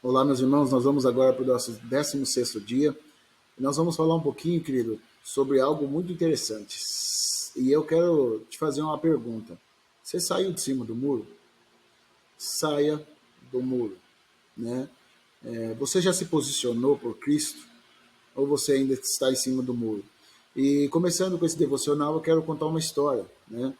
Olá, meus irmãos, nós vamos agora para o nosso 16º dia. E nós vamos falar um pouquinho, querido, sobre algo muito interessante. E eu quero te fazer uma pergunta. Você saiu de cima do muro? Saia do muro, né? Você já se posicionou por Cristo? Ou você ainda está em cima do muro? E começando com esse devocional, eu quero contar uma história, né?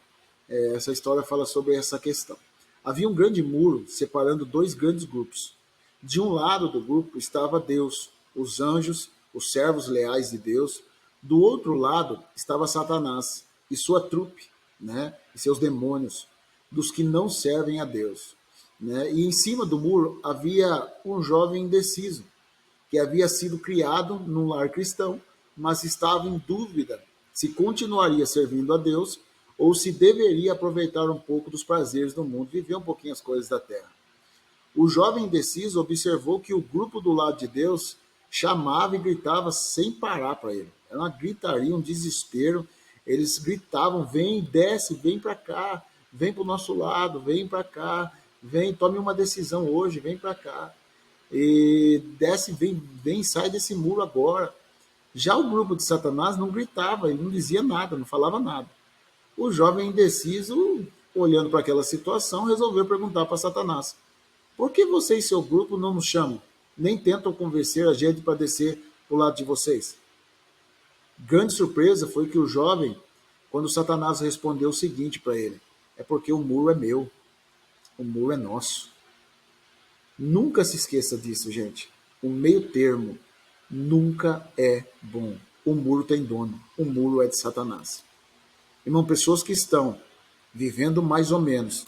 Essa história fala sobre essa questão. Havia um grande muro separando dois grandes grupos. De um lado do grupo estava Deus, os anjos, os servos leais de Deus. Do outro lado estava Satanás e sua trupe, né? E seus demônios, dos que não servem a Deus. Né? E em cima do muro havia um jovem indeciso, que havia sido criado num lar cristão, mas estava em dúvida se continuaria servindo a Deus ou se deveria aproveitar um pouco dos prazeres do mundo, viver um pouquinho as coisas da terra. O jovem indeciso observou que o grupo do lado de Deus chamava e gritava sem parar para ele. Era uma gritaria, um desespero. Eles gritavam: vem, desce, vem para cá, vem para o nosso lado, vem para cá, vem, tome uma decisão hoje, vem para cá. E desce, vem, vem, sai desse muro agora. Já o grupo de Satanás não gritava, ele não dizia nada, não falava nada. O jovem indeciso, olhando para aquela situação, resolveu perguntar para Satanás: por que você e seu grupo não nos chamam, nem tentam convencer a gente para descer para o lado de vocês? Grande surpresa foi que o jovem, quando Satanás respondeu o seguinte para ele: é porque o muro é meu, o muro é nosso. Nunca se esqueça disso, gente. O meio termo nunca é bom. O muro tem dono, o muro é de Satanás. Irmão, pessoas que estão vivendo mais ou menos.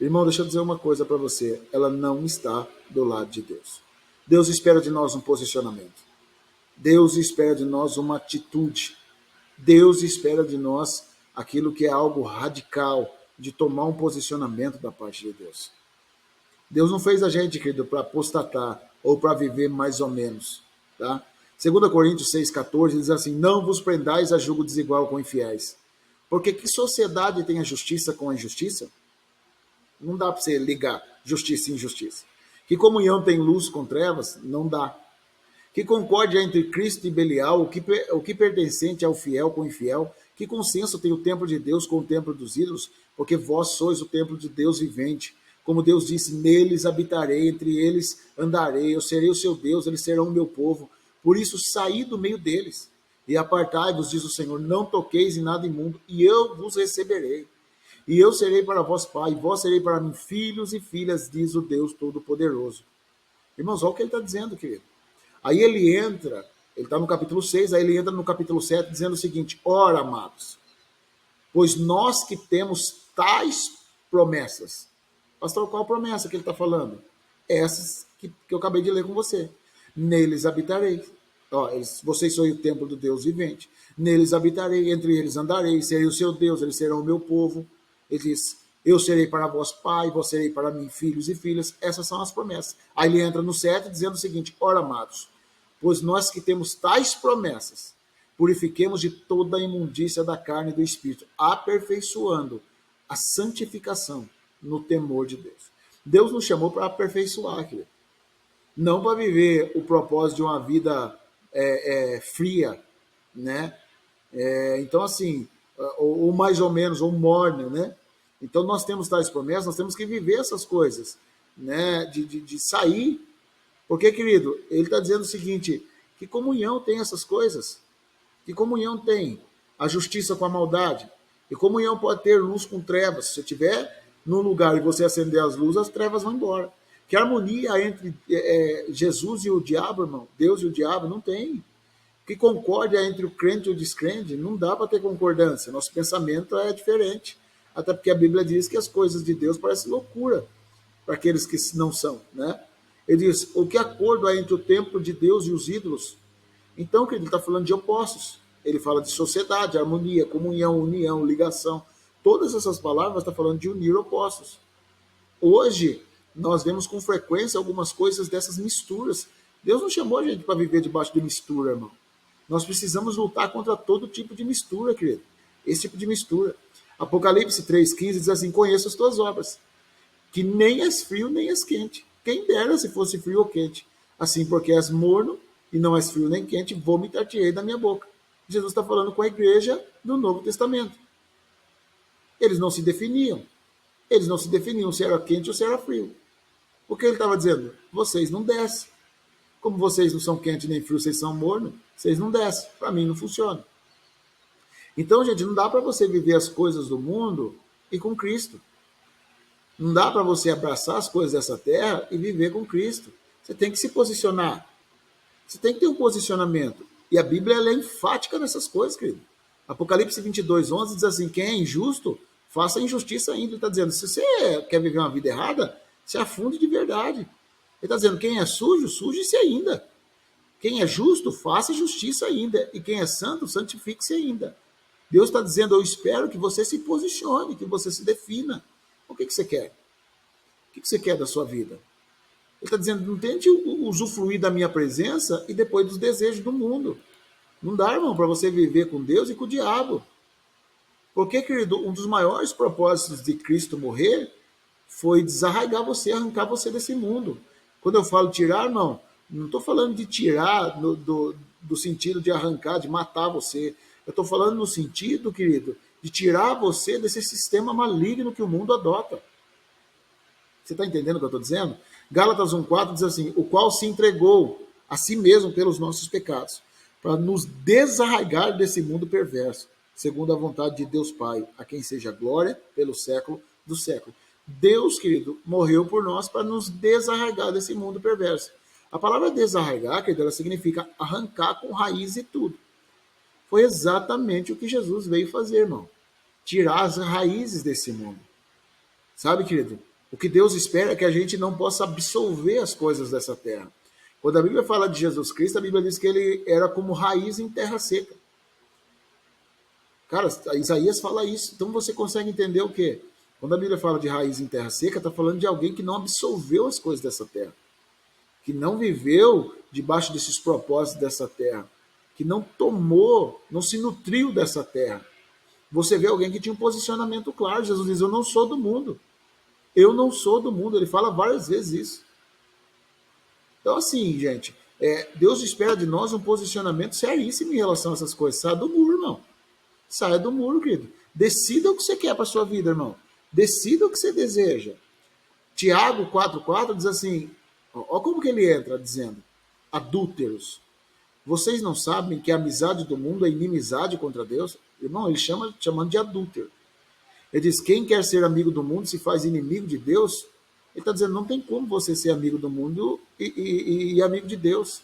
Irmão, deixa eu dizer uma coisa para você. Ela não está do lado de Deus. Deus espera de nós um posicionamento. Deus espera de nós uma atitude. Deus espera de nós aquilo que é algo radical, de tomar um posicionamento da parte de Deus. Deus não fez a gente, querido, para apostatar ou para viver mais ou menos. Tá? 2 Coríntios 6,14 diz assim: não vos prendais a julgo desigual com infiéis. Porque que sociedade tem a justiça com a injustiça? Não dá para você ligar justiça e injustiça. Que comunhão tem luz com trevas? Não dá. Que concórdia entre Cristo e Belial, o que pertencente ao fiel com o infiel? Que consenso tem o templo de Deus com o templo dos ídolos? Porque vós sois o templo de Deus vivente. Como Deus disse: neles habitarei, entre eles andarei, eu serei o seu Deus, eles serão o meu povo. Por isso saí do meio deles e apartai-vos, diz o Senhor, não toqueis em nada imundo, e eu vos receberei. E eu serei para vós pai, e vós serei para mim filhos e filhas, diz o Deus Todo-Poderoso. Irmãos, olha o que ele está dizendo, querido. Aí ele entra, ele está no capítulo 6, aí ele entra no capítulo 7, dizendo o seguinte: ora, amados, pois nós que temos tais promessas. Pastor, qual promessa que ele está falando? Essas que eu acabei de ler com você. Neles habitarei. Ó, vocês são o templo do Deus vivente. Neles habitarei, entre eles andarei, serei o seu Deus, eles serão o meu povo. Ele diz: eu serei para vós pai, vós serei para mim filhos e filhas. Essas são as promessas. Aí ele entra no 7 dizendo o seguinte: ora, amados, pois nós que temos tais promessas, purifiquemos de toda a imundícia da carne e do espírito, aperfeiçoando a santificação no temor de Deus. Deus nos chamou para aperfeiçoar, querido. Não para viver o propósito de uma vida fria, né? Então, assim, ou mais ou menos, ou morna, né? Então, nós temos tais promessas, nós temos que viver essas coisas, né? De sair. Porque, querido, ele está dizendo o seguinte: que comunhão tem essas coisas? Que comunhão tem a justiça com a maldade? Que comunhão pode ter luz com trevas? Se você estiver num lugar e você acender as luzes, as trevas vão embora. Que harmonia entre Jesus e o diabo, irmão? Deus e o diabo? Não tem. Que concórdia entre o crente e o descrente? Não dá para ter concordância. Nosso pensamento é diferente. Até porque a Bíblia diz que as coisas de Deus parecem loucura para aqueles que não são, né? Ele diz: o que acordo há entre o templo de Deus e os ídolos? Então, que ele está falando de opostos. Ele fala de sociedade, harmonia, comunhão, união, ligação. Todas essas palavras estão falando de unir opostos. Hoje, nós vemos com frequência algumas coisas dessas misturas. Deus não chamou a gente para viver debaixo de mistura, irmão. Nós precisamos lutar contra todo tipo de mistura, querido. Esse tipo de mistura. Apocalipse 3,15 diz assim: conheço as tuas obras, que nem és frio, nem és quente. Quem dera se fosse frio ou quente. Assim, porque és morno e não és frio nem quente, vomitar-te-ei da minha boca. Jesus está falando com a igreja do Novo Testamento. Eles não se definiam. Eles não se definiam se era quente ou se era frio. Porque ele estava dizendo, vocês não descem. Como vocês não são quentes nem frios, vocês são mornos, vocês não descem. Para mim não funciona. Então, gente, não dá para você viver as coisas do mundo e com Cristo. Não dá para você abraçar as coisas dessa terra e viver com Cristo. Você tem que se posicionar. Você tem que ter um posicionamento. E a Bíblia ela é enfática nessas coisas, querido. Apocalipse 22:11 diz assim, quem é injusto, faça injustiça ainda. Ele está dizendo, se você quer viver uma vida errada, se afunde de verdade. Ele está dizendo, quem é sujo, suje-se ainda. Quem é justo, faça justiça ainda. E quem é santo, santifique-se ainda. Deus está dizendo, eu espero que você se posicione, que você se defina. O que você quer? O que você quer da sua vida? Ele está dizendo, não tente usufruir da minha presença e depois dos desejos do mundo. Não dá, irmão, para você viver com Deus e com o diabo. Porque, querido, um dos maiores propósitos de Cristo morrer foi desarraigar você, arrancar você desse mundo. Quando eu falo tirar, não estou falando de tirar do sentido de arrancar, de matar você. Eu estou falando no sentido, querido, de tirar você desse sistema maligno que o mundo adota. Você está entendendo o que eu estou dizendo? Gálatas 1,4 diz assim, o qual se entregou a si mesmo pelos nossos pecados, para nos desarraigar desse mundo perverso, segundo a vontade de Deus Pai, a quem seja glória pelo século do século. Deus, querido, morreu por nós para nos desarraigar desse mundo perverso. A palavra desarraigar, querido, ela significa arrancar com raiz e tudo. Foi exatamente o que Jesus veio fazer, irmão. Tirar as raízes desse mundo. Sabe, querido? O que Deus espera é que a gente não possa absorver as coisas dessa terra. Quando a Bíblia fala de Jesus Cristo, a Bíblia diz que ele era como raiz em terra seca. Cara, Isaías fala isso. Então você consegue entender o quê? Quando a Bíblia fala de raiz em terra seca, está falando de alguém que não absorveu as coisas dessa terra. Que não viveu debaixo desses propósitos dessa terra. Que não tomou, não se nutriu dessa terra. Você vê alguém que tinha um posicionamento claro. Jesus diz, eu não sou do mundo. Eu não sou do mundo. Ele fala várias vezes isso. Então, assim, gente, Deus espera de nós um posicionamento seríssimo em relação a essas coisas. Saia do muro, irmão. Saia do muro, querido. Decida o que você quer para sua vida, irmão. Decida o que você deseja. Tiago 4,4 diz assim, ó como que ele entra dizendo, adúlteros. Vocês não sabem que a amizade do mundo é inimizade contra Deus? Irmão, ele chamando de adúltero. Ele diz, quem quer ser amigo do mundo se faz inimigo de Deus. Ele está dizendo, não tem como você ser amigo do mundo e amigo de Deus.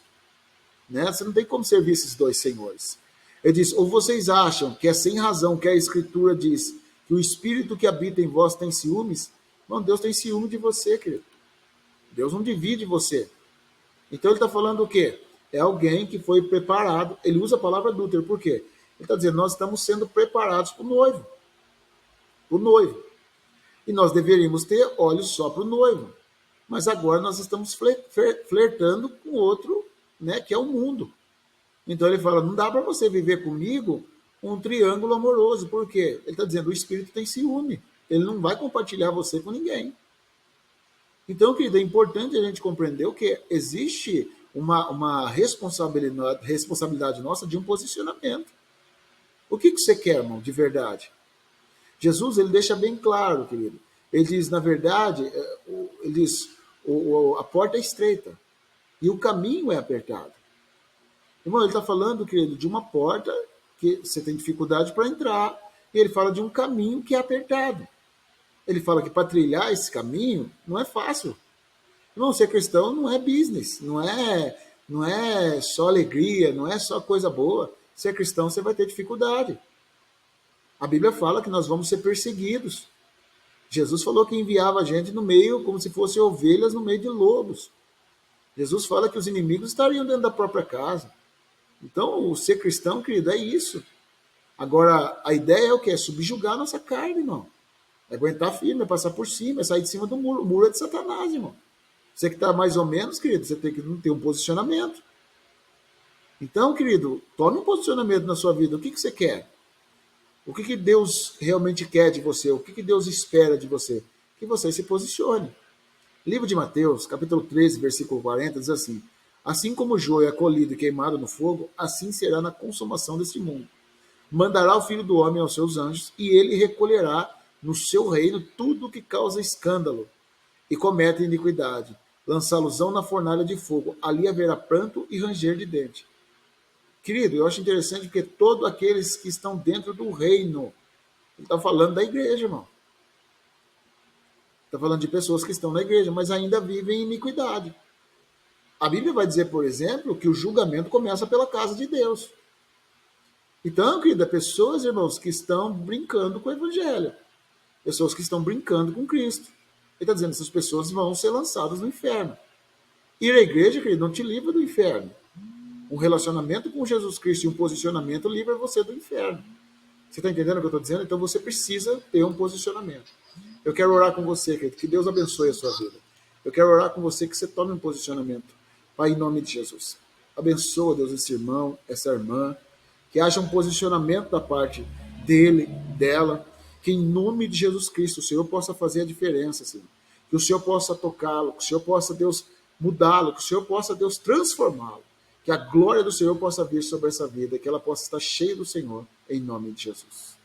Né? Você não tem como servir esses dois senhores. Ele diz, ou vocês acham que é sem razão que a Escritura diz que o Espírito que habita em vós tem ciúmes? Não, Deus tem ciúme de você, querido. Deus não divide você. Então ele está falando o quê? É alguém que foi preparado. Ele usa a palavra adúltero, por quê? Ele está dizendo, nós estamos sendo preparados para o noivo. O noivo. E nós deveríamos ter olhos só para o noivo. Mas agora nós estamos flertando com outro, né, que é o mundo. Então ele fala, não dá para você viver comigo um triângulo amoroso. Por quê? Ele está dizendo, o Espírito tem ciúme. Ele não vai compartilhar você com ninguém. Então, querido, é importante a gente compreender o que existe uma responsabilidade nossa de um posicionamento. O que você quer, irmão, de verdade? Jesus, ele deixa bem claro, querido. Ele diz, na verdade, ele diz, a porta é estreita e o caminho é apertado. Irmão, ele está falando, querido, de uma porta que você tem dificuldade para entrar, e ele fala de um caminho que é apertado. Ele fala que para trilhar esse caminho não é fácil. Irmão, ser cristão não é business, não é só alegria, não é só coisa boa. Ser cristão você vai ter dificuldade. A Bíblia fala que nós vamos ser perseguidos. Jesus falou que enviava a gente no meio, como se fossem ovelhas no meio de lobos. Jesus fala que os inimigos estariam dentro da própria casa. Então, o ser cristão, querido, é isso. Agora, a ideia é o quê? É subjugar a nossa carne, irmão. É aguentar firme, é passar por cima, é sair de cima do muro. O muro é de Satanás, irmão. Você que está mais ou menos, querido, você tem que ter um posicionamento. Então, querido, tome um posicionamento na sua vida. O que você quer? O que Deus realmente quer de você? O que Deus espera de você? Que você se posicione. Livro de Mateus, capítulo 13, versículo 40, diz assim: assim como o joio é colhido e queimado no fogo, assim será na consumação deste mundo. Mandará o Filho do Homem aos seus anjos, e ele recolherá no seu reino tudo o que causa escândalo e comete iniquidade. Lançá-los-ão na fornalha de fogo. Ali haverá pranto e ranger de dente. Querido, eu acho interessante porque todos aqueles que estão dentro do reino, ele está falando da igreja, irmão. Está falando de pessoas que estão na igreja, mas ainda vivem em iniquidade. A Bíblia vai dizer, por exemplo, que o julgamento começa pela casa de Deus. Então, querida, pessoas, irmãos, que estão brincando com o Evangelho. Pessoas que estão brincando com Cristo. Ele está dizendo que essas pessoas vão ser lançadas no inferno. Ir à igreja, querido, não te livra do inferno. Um relacionamento com Jesus Cristo e um posicionamento livra você do inferno. Você está entendendo o que eu estou dizendo? Então você precisa ter um posicionamento. Eu quero orar com você, querido, que Deus abençoe a sua vida. Eu quero orar com você que você tome um posicionamento. Pai, em nome de Jesus. Abençoa, Deus, esse irmão, essa irmã. Que haja um posicionamento da parte dele, dela. Que em nome de Jesus Cristo o Senhor possa fazer a diferença, Senhor. Que o Senhor possa tocá-lo, que o Senhor possa, Deus, mudá-lo, que o Senhor possa, Deus, transformá-lo. Que a glória do Senhor possa vir sobre essa vida, que ela possa estar cheia do Senhor, em nome de Jesus.